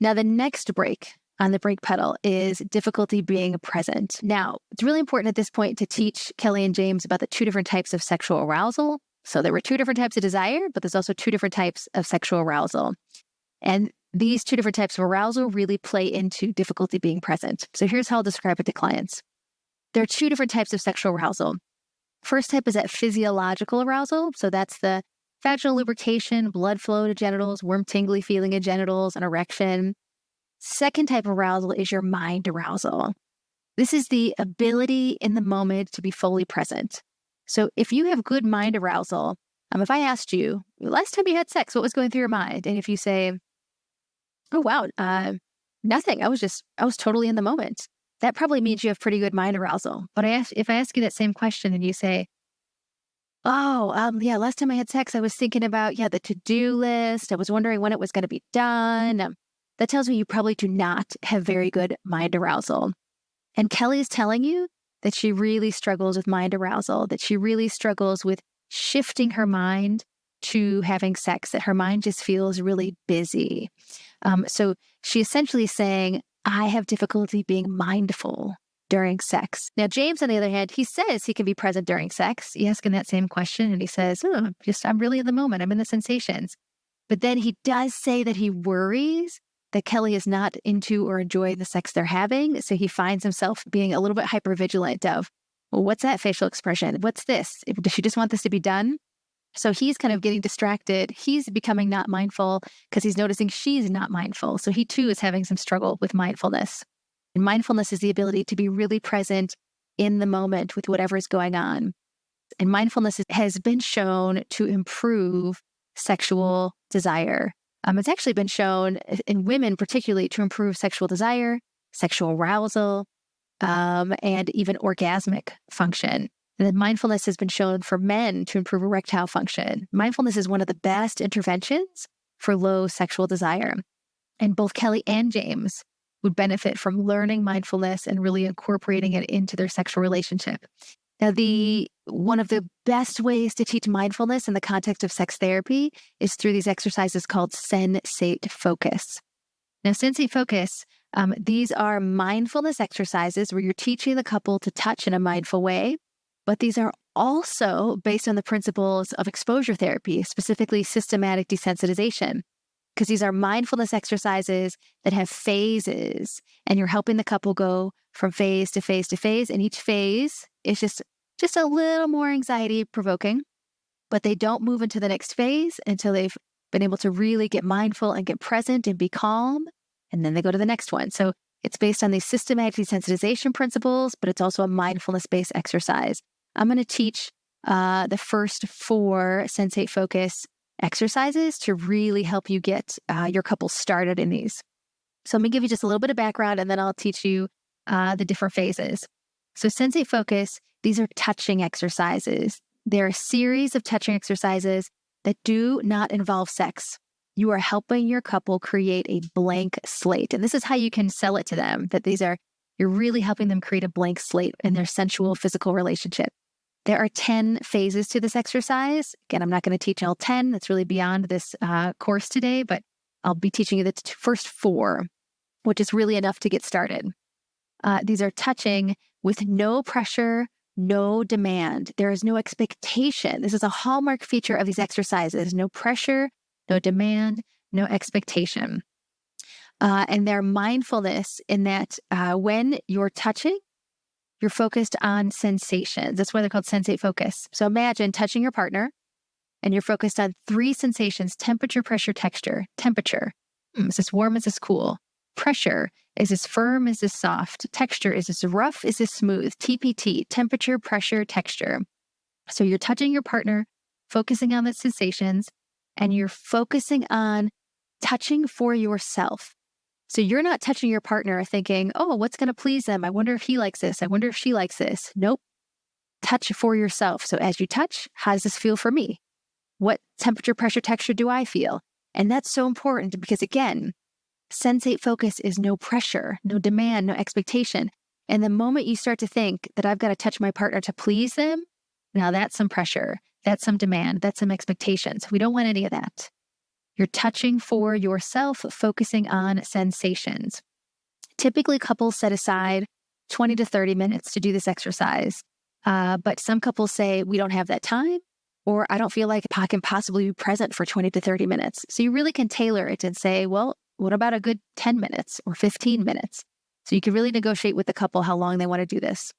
Now, the next break on the brake pedal is difficulty being present. Now, it's really important at this point to teach Kelly and James about the two different types of sexual arousal. So there were two different types of desire, but there's also two different types of sexual arousal. And these two different types of arousal really play into difficulty being present. So here's how I'll describe it to clients. There are two different types of sexual arousal. First type is that physiological arousal. So that's the vaginal lubrication, blood flow to genitals, warm tingly feeling in genitals, an erection. Second type of arousal is your mind arousal. This is the ability in the moment to be fully present. So if you have good mind arousal, if I asked you, last time you had sex, what was going through your mind? And if you say, oh, wow, nothing. I was totally in the moment. That probably means you have pretty good mind arousal. But if I ask you that same question and you say, yeah, last time I had sex, I was thinking about, the to-do list. I was wondering when it was going to be done. That tells me you probably do not have very good mind arousal. And Kelly is telling you that she really struggles with mind arousal, that she really struggles with shifting her mind to having sex, that her mind just feels really busy. So she essentially is saying, I have difficulty being mindful during sex. Now, James, on the other hand, he says he can be present during sex. You ask him that same question and he says, I'm really in the moment. I'm in the sensations. But then he does say that he worries that Kelly is not into or enjoying the sex they're having. So he finds himself being a little bit hypervigilant of, well, what's that facial expression? What's this? Does she just want this to be done? So he's kind of getting distracted. He's becoming not mindful because he's noticing she's not mindful. So he too is having some struggle with mindfulness. And mindfulness is the ability to be really present in the moment with whatever is going on. And mindfulness has been shown to improve sexual desire. It's actually been shown in women particularly to improve sexual desire, sexual arousal, and even orgasmic function. And then mindfulness has been shown for men to improve erectile function. Mindfulness is one of the best interventions for low sexual desire. And both Kelly and James would benefit from learning mindfulness and really incorporating it into their sexual relationship. Now, one of the best ways to teach mindfulness in the context of sex therapy is through these exercises called Sensate focus. Now, Sensate focus, these are mindfulness exercises where you're teaching the couple to touch in a mindful way, but these are also based on the principles of exposure therapy, specifically systematic desensitization, because these are mindfulness exercises that have phases, and you're helping the couple go from phase to phase to phase, and each phase is just a little more anxiety provoking, but they don't move into the next phase until they've been able to really get mindful and get present and be calm, and then they go to the next one. So it's based on these systematic desensitization principles, but it's also a mindfulness-based exercise. I'm going to teach the first 4 Sensate focus exercises to really help you get your couple started in these. So I'm going to give you just a little bit of background, and then I'll teach you the different phases. So Sensate focus, these are touching exercises. They're a series of touching exercises that do not involve sex. You are helping your couple create a blank slate. And this is how you can sell it to them, that you're really helping them create a blank slate in their sensual physical relationship. There are 10 phases to this exercise. Again, I'm not going to teach all 10. That's really beyond this course today, but I'll be teaching you the first 4, which is really enough to get started. These are touching with no pressure, no demand. There is no expectation. This is a hallmark feature of these exercises. No pressure, no demand, no expectation. And they're mindfulness in that when you're touching, you're focused on sensations. That's why they're called Sensate focus. So imagine touching your partner and you're focused on 3 sensations: temperature, pressure, texture. Temperature. Is this warm? Is this cool? Pressure. Is this firm? Is this soft? Texture. Is this rough? Is this smooth? TPT. Temperature, pressure, texture. So you're touching your partner, focusing on the sensations, and you're focusing on touching for yourself. So you're not touching your partner thinking, oh, what's going to please them? I wonder if he likes this. I wonder if she likes this. Nope. Touch for yourself. So as you touch, how does this feel for me? What temperature, pressure, texture do I feel? And that's so important because, again, Sensate focus is no pressure, no demand, no expectation. And the moment you start to think that I've got to touch my partner to please them, now that's some pressure, that's some demand, that's some expectations. We don't want any of that. You're touching for yourself, focusing on sensations. Typically, couples set aside 20 to 30 minutes to do this exercise. But some couples say, we don't have that time, or I don't feel like I can possibly be present for 20 to 30 minutes. So you really can tailor it and say, well, what about a good 10 minutes or 15 minutes? So you can really negotiate with the couple how long they want to do this.